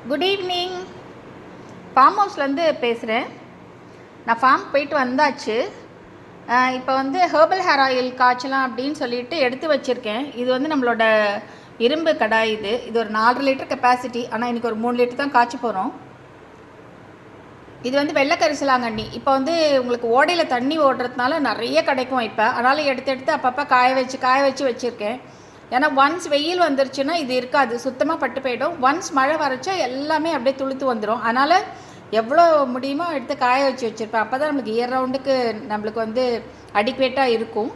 Good evening. Form ஹவுஸ்லேருந்து பேசுகிறேன். நான் form போயிட்டு வந்தாச்சு. இப்போ வந்து ஹெர்பல் ஹேர் ஆயில் காய்ச்சலாம் அப்படின்னு சொல்லிட்டு எடுத்து வச்சுருக்கேன். இது வந்து நம்மளோட இரும்பு கடாய். இது ஒரு 4 லிட்டர் கெப்பாசிட்டி. ஆனால் இன்றைக்கி ஒரு 3 லிட்டர் தான் காய்ச்ச போகிறோம். இது வந்து வெள்ளை கரிசலாங்கண்ணி. இப்போ வந்து உங்களுக்கு ஓடையில் தண்ணி ஓடுறதுனால நிறைய கிடைக்கும் இப்போ. அதனால் எடுத்து அப்பப்போ காய வச்சு வச்சுருக்கேன். ஏன்னா ஒன்ஸ் வெயில் வந்துருச்சுன்னா இது இருக்காது, சுத்தமாக பட்டு போயிடும். ஒன்ஸ் மழை வரைச்சா எல்லாமே அப்படியே துளுத்து வந்துடும். அதனால் எவ்வளோ முடியுமோ எடுத்து காய வச்சு வச்சுருப்பேன். அப்போ தான் நம்மளுக்கு இயர் ரவுண்டுக்கு நம்மளுக்கு வந்து அடிக்வேட்டாக இருக்கும்.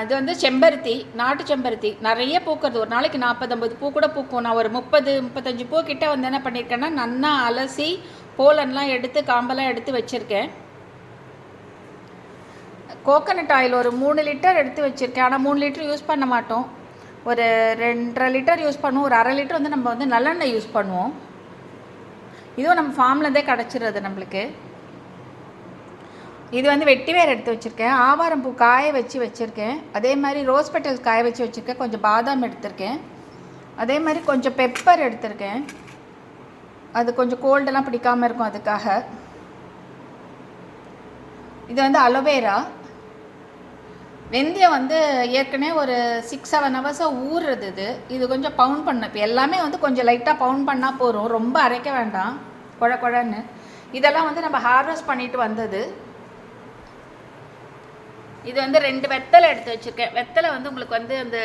இது வந்து செம்பருத்தி, நாட்டு செம்பருத்தி நிறைய பூக்கிறது. ஒரு நாளைக்கு 40-50 பூ கூட பூக்கும். நான் ஒரு 30-35 பூ கிட்டே வந்து என்ன பண்ணியிருக்கேன்னா நன்னா அலசி போலன்லாம் எடுத்து காம்பெல்லாம் எடுத்து வச்சுருக்கேன். கோகனட் ஆயில் ஒரு 3 லிட்டர் எடுத்து வச்சுருக்கேன். ஆனால் 3 லிட்டர் யூஸ் பண்ண மாட்டோம். ஒரு 2.5 லிட்டர் யூஸ் பண்ணுவோம். ஒரு 1/2 லிட்டர் வந்து நம்ம வந்து நல்லெண்ணெய் யூஸ் பண்ணுவோம். இதுவும் நம்ம ஃபார்ம்லேருந்தே கிடச்சிடுறது நம்மளுக்கு. இது வந்து வெட்டி வேர் எடுத்து வச்சுருக்கேன். ஆவாரம் பூ காய வச்சு வச்சுருக்கேன். அதே மாதிரி ரோஸ் பெட்டல்ஸ் காய வச்சு வச்சுருக்கேன். கொஞ்சம் பாதாம் எடுத்திருக்கேன். அதே மாதிரி கொஞ்சம் பெப்பர் எடுத்திருக்கேன். அது கொஞ்சம் கோல்டெல்லாம் பிடிக்காமல் இருக்கும், அதுக்காக. இது வந்து அலோவேரா. வெந்தயம் வந்து ஏற்கனவே ஒரு 6-7 ஹவர்ஸாக ஊறுறது. இது கொஞ்சம் பவுண்ட் பண்ண. இப்போ எல்லாமே வந்து கொஞ்சம் லைட்டாக பவுண்ட் பண்ணால் போகிறோம், ரொம்ப அரைக்க வேண்டாம் குழன்னு. இதெல்லாம் வந்து நம்ம ஹார்வெஸ்ட் பண்ணிட்டு வந்தது. இது வந்து 2 வெத்தலை எடுத்து வச்சுருக்கேன். வெத்தலை வந்து உங்களுக்கு வந்து அந்த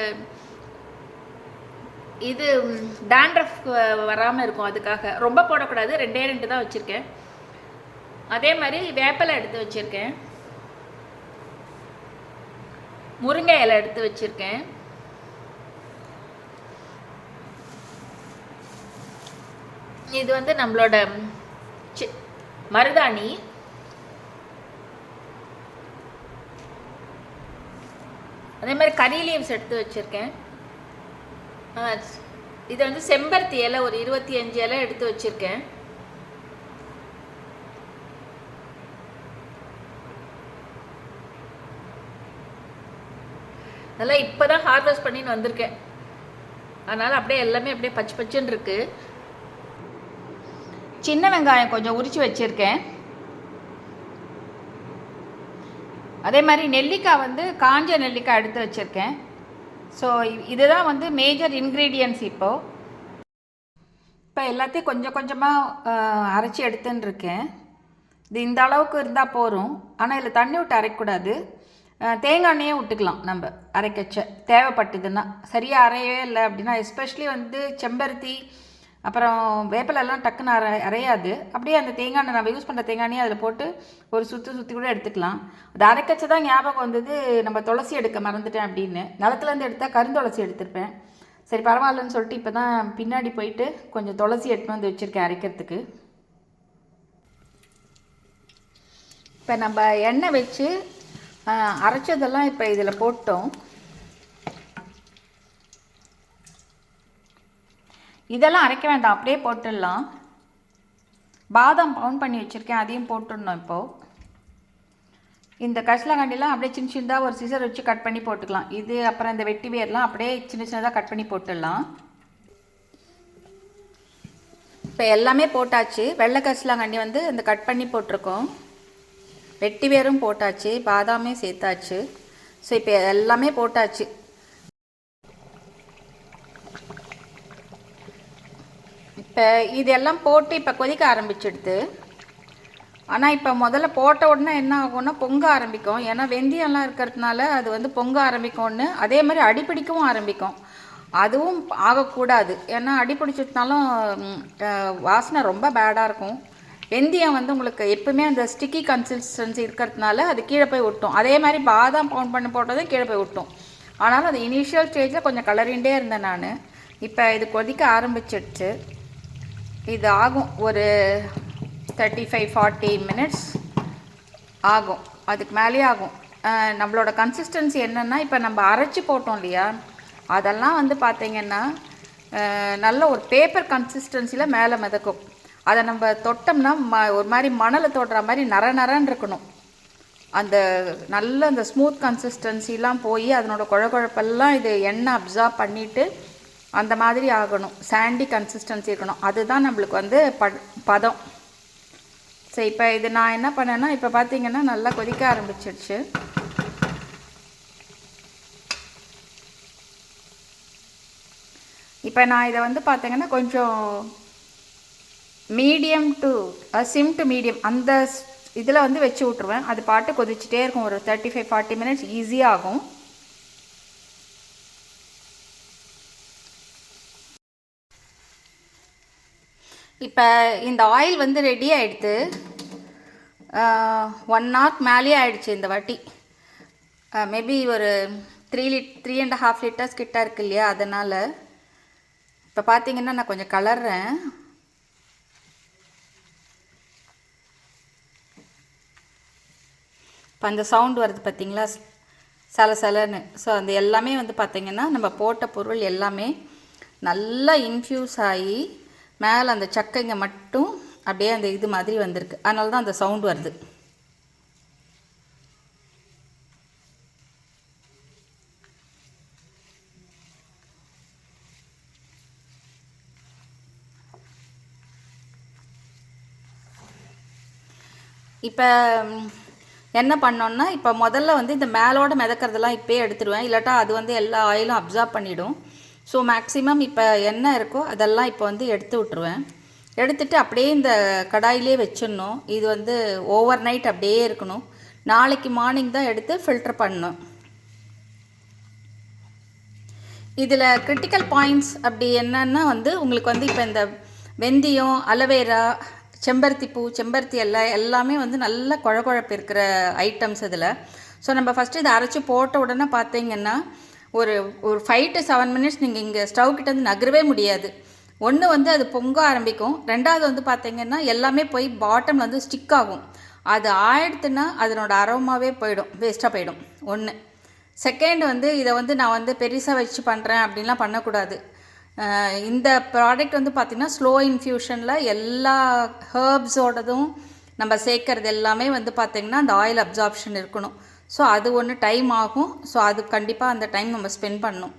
இது டேண்ட்ரஃப் வராமல் இருக்கும், அதுக்காக. ரொம்ப போடக்கூடாது, 2 தான் வச்சுருக்கேன். அதே மாதிரி வேப்பலை எடுத்து வச்சுருக்கேன். முருங்கை இலை எடுத்து வச்சுருக்கேன். இது வந்து நம்மளோட மருதாணி. அதே மாதிரி கறி லீவ்ஸ் எடுத்து வச்சுருக்கேன். இது வந்து செம்பருத்தி இலை ஒரு 25 இலை எடுத்து வச்சுருக்கேன். அதெல்லாம் இப்போ தான் ஹார்வெஸ்ட் பண்ணின்னு வந்திருக்கேன். அதனால் அப்படியே எல்லாமே அப்படியே பச்சை பச்சுன்னு இருக்குது. சின்ன வெங்காயம் கொஞ்சம் உரித்து வச்சுருக்கேன். அதே மாதிரி நெல்லிக்காய் வந்து காஞ்ச நெல்லிக்காய் எடுத்து வச்சுருக்கேன். ஸோ இதுதான் வந்து மேஜர் இன்க்ரீடியன்ட்ஸ். இப்போ எல்லாத்தையும் கொஞ்சம் கொஞ்சமாக அரைச்சி எடுத்துன்னு இருக்கேன். இது இந்த அளவுக்கு இருந்தால் போதும். ஆனால் இதில் தண்ணி விட்டு அரைக்கக்கூடாது. தேங்காய் எண்ணெயே விட்டுக்கலாம் நம்ம அரைக்கச்ச, தேவைப்பட்டுதுன்னா. சரியாக அரையவே இல்லை அப்படின்னா, எஸ்பெஷலி வந்து செம்பருத்தி அப்புறம் வேப்பிலெல்லாம் டக்குன்னு அரையாது. அப்படியே அந்த தேங்காய் எண்ணெய் நம்ம யூஸ் பண்ணுற தேங்காய் எண்ணெயை அதில் போட்டு ஒரு சுற்றி கூட எடுத்துக்கலாம். அது அரைக்கச்ச தான் ஞாபகம் வந்தது, நம்ம துளசி எடுக்க மறந்துட்டேன் அப்படின்னு. நிலத்துலேருந்து எடுத்தால் கருந்துளசி எடுத்துருப்பேன். சரி பரவாயில்லன்னு சொல்லிட்டு இப்போ தான் பின்னாடி போயிட்டு கொஞ்சம் துளசி எடுத்துன்னு வந்து வச்சுருக்கேன் அரைக்கிறதுக்கு. இப்போ நம்ம எண்ணெய் வச்சு அரைச்சதெல்லாம் இப்போ இதில் போட்டோம். இதெல்லாம் அரைக்க வேண்டாம், அப்படியே போட்டுடலாம். பாதாம் பவுண்ட் பண்ணி வச்சுருக்கேன், அதையும் போட்டுடணும். இப்போது இந்த கரிசலாங்கண்ணிலாம் அப்படியே சின்னதாக ஒரு சிசர் வச்சு கட் பண்ணி போட்டுக்கலாம். இது அப்புறம் இந்த வெட்டி வேர்லாம் அப்படியே சின்னதாக கட் பண்ணி போட்டுடலாம். இப்போ எல்லாமே போட்டாச்சு. வெள்ளை கரிசலாங்கண்ணி வந்து இந்த கட் பண்ணி போட்டிருக்கோம். வெட்டி வேரும் போட்டாச்சு, பாதாமே சேர்த்தாச்சு. ஸோ இப்போ எல்லாமே போட்டாச்சு. இப்போ இதெல்லாம் போட்டு இப்போ கொதிக்க ஆரம்பிச்சிடுது. ஆனால் இப்போ முதல்ல போட்ட உடனே என்ன ஆகும்னா பொங்க ஆரம்பிக்கும். ஏன்னா வெந்தயம்லாம் இருக்கிறதுனால அது வந்து பொங்க ஆரம்பிக்கும்னு. அதே மாதிரி அடிப்பிடிக்கவும் ஆரம்பிக்கும். அதுவும் ஆகக்கூடாது. ஏன்னா அடிப்பிடிச்சதுனாலும் வாசனை ரொம்ப பேடாக இருக்கும். வெந்தயம் வந்து உங்களுக்கு எப்பவுமே அந்த ஸ்டிக்கி கன்சிஸ்டன்சி இருக்கிறதுனால அது கீழே போய் விட்டும். அதே மாதிரி பாதாம் பவுண்ட் பண்ணி போட்டதும் கீழே போய் விட்டும். ஆனாலும் அது இனிஷியல் ஸ்டேஜில் கொஞ்சம் கலரிண்டே இருந்தேன் நான். இப்போ இது கொதிக்க ஆரம்பிச்சிடுச்சு. இது ஆகும் ஒரு 35-40 மினிட்ஸ் ஆகும், அதுக்கு மேலே ஆகும். நம்மளோட கன்சிஸ்டன்சி என்னென்னா, இப்போ நம்ம அரைச்சி போட்டோம் இல்லையா, அதெல்லாம் வந்து பார்த்திங்கன்னா நல்ல ஒரு பேப்பர் கன்சிஸ்டன்சியில் மேலே மிதக்கும். அதை நம்ம தொட்டோம்னா ஒரு மாதிரி மணலை தொடுற மாதிரி நரன்னு இருக்கணும். அந்த நல்ல அந்த ஸ்மூத் கன்சிஸ்டன்சிலாம் போய் அதனோட குழப்பெல்லாம் இது எண்ணெய் அப்சார்ப் பண்ணிவிட்டு அந்த மாதிரி ஆகணும், சாண்டி கன்சிஸ்டன்சி இருக்கணும். அதுதான் நம்மளுக்கு வந்து பதம். சரி, இப்போ இது நான் என்ன பண்ணேன்னா, இப்போ பார்த்தீங்கன்னா நல்லா கொதிக்க ஆரம்பிச்சிடுச்சு. இப்போ நான் இதை வந்து பார்த்தீங்கன்னா கொஞ்சம் medium to sim to medium அந்த இதில் வந்து வச்சு விட்ருவேன். அது பாட்டு கொதிச்சுட்டே இருக்கும். ஒரு 35-40 மினிட்ஸ் ஈஸியாக ஆகும். இப்போ இந்த ஆயில் வந்து ரெடி ஆகிடுது. 1 hour மேலேயே ஆகிடுச்சு இந்த வாட்டி. மேபி ஒரு 3.5 லிட்டர்ஸ் கிட்ட இருக்கு இல்லையா, அதனால். இப்போ பார்த்தீங்கன்னா நான் கொஞ்சம் கலர்றேன். இப்போ அந்த சவுண்டு வருது பார்த்தீங்களா, சலசலன்னு. ஸோ அந்த எல்லாமே வந்து பார்த்திங்கன்னா நம்ம போட்ட பொருள் எல்லாமே நல்லா இன்ஃப்யூஸ் ஆகி மேலே அந்த சக்கைங்க மட்டும் அப்படியே அந்த இது மாதிரி வந்திருக்கு. அதனால தான் அந்த சவுண்டு வருது. இப்போ என்ன பண்ணோன்னா, இப்போ முதல்ல வந்து இந்த மேலோட மிதக்கிறதெல்லாம் இப்போயே எடுத்துடுவேன், இல்லாட்டா அது வந்து எல்லா ஆயிலும் அப்சார்ப் பண்ணிவிடும். ஸோ மேக்ஸிமம் இப்போ என்ன இருக்கோ அதெல்லாம் இப்போ வந்து எடுத்து விட்ருவேன். எடுத்துகிட்டு அப்படியே இந்த கடாயிலே வச்சிடணும். இது வந்து ஓவர் நைட் அப்படியே இருக்கணும். நாளைக்கு மார்னிங் தான் எடுத்து ஃபில்டர் பண்ணணும். இதில் கிரிட்டிக்கல் பாயிண்ட்ஸ் அப்படி என்னன்னா வந்து உங்களுக்கு வந்து இப்போ இந்த வெந்தயம், அலோவேரா, செம்பருத்தி பூ, செம்பருத்தி எல்லாமே வந்து நல்ல குழகுழப்பு இருக்கிற ஐட்டம்ஸ் இதில். ஸோ நம்ம ஃபஸ்ட்டு இதை அரைச்சி போட்ட உடனே பார்த்தீங்கன்னா ஒரு 5 to 7 மினிட்ஸ் நீங்கள் இங்கே ஸ்டவ் கிட்ட வந்து நகரவே முடியாது. ஒன்று வந்து அது பொங்க ஆரம்பிக்கும், ரெண்டாவது வந்து பார்த்திங்கன்னா எல்லாமே போய் பாட்டம் வந்து ஸ்டிக் ஆகும். அது ஆயிடுத்துன்னா அதனோட அரோமாவே போயிடும், வேஸ்ட்டாக போயிடும். ஒன்று. செகண்ட் வந்து இதை வந்து நான் வந்து பெருசாக வச்சு பண்ணுறேன் அப்படின்லாம் பண்ணக்கூடாது. இந்த ப்ராடக்ட் வந்து பார்த்திங்கன்னா ஸ்லோ இன்ஃப்யூஷனில் எல்லா ஹர்ப்ஸோடதும் நம்ம சேர்க்கறது எல்லாமே வந்து பார்த்திங்கன்னா அந்த ஆயில் அப்சார்ப்ஷன் இருக்கணும். ஸோ அது ஒன்று டைம் ஆகும். ஸோ அது கண்டிப்பாக அந்த டைம் நம்ம ஸ்பெண்ட் பண்ணணும்.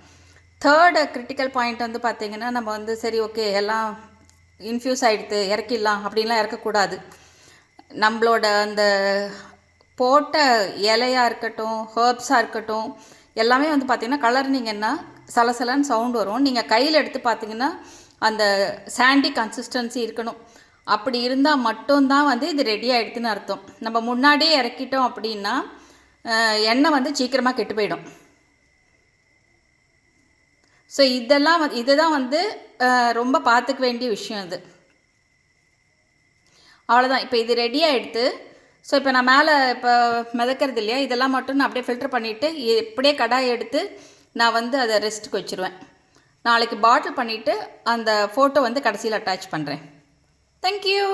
தேர்டு கிரிட்டிக்கல் பாயிண்ட் வந்து பார்த்திங்கன்னா நம்ம வந்து சரி ஓகே எல்லாம் இன்ஃப்யூஸ் ஆகிடுது இறக்கிடலாம் அப்படின்லாம் இறக்கக்கூடாது. நம்மளோட அந்த போட்ட இலையாக இருக்கட்டும், ஹர்ப்ஸாக இருக்கட்டும், எல்லாமே வந்து பார்த்திங்கன்னா கலர்னிங்கன்னா சலசலன்னு சவுண்ட் வரும். நீங்கள் கையில் எடுத்து பார்த்திங்கன்னா அந்த சாண்டி கன்சிஸ்டன்சி இருக்கணும். அப்படி இருந்தால் மட்டும்தான் வந்து இது ரெடி ஆகிடுதுன்னு அர்த்தம். நம்ம முன்னாடியே இறக்கிட்டோம் அப்படின்னா எண்ணெய் வந்து சீக்கிரமாக கெட்டு போயிடும். ஸோ இதுதான் வந்து ரொம்ப பார்த்துக்க வேண்டிய விஷயம் இது. அவ்வளோதான். இப்போ இது ரெடி ஆகிடுது. ஸோ இப்போ நான் மேலே இப்போ மிதக்கிறது இல்லையா, இதெல்லாம் மட்டும் நான் அப்படியே ஃபில்டர் பண்ணிவிட்டு இப்படியே கடாயை எடுத்து நான் வந்து அதை ரெஸ்ட்டுக்கு வச்சுருவேன். நாளைக்கு பாட்டில் பண்ணிவிட்டு அந்த ஃபோட்டோ வந்து கடைசியில் அட்டாச் பண்ணுறேன். தேங்க்யூ.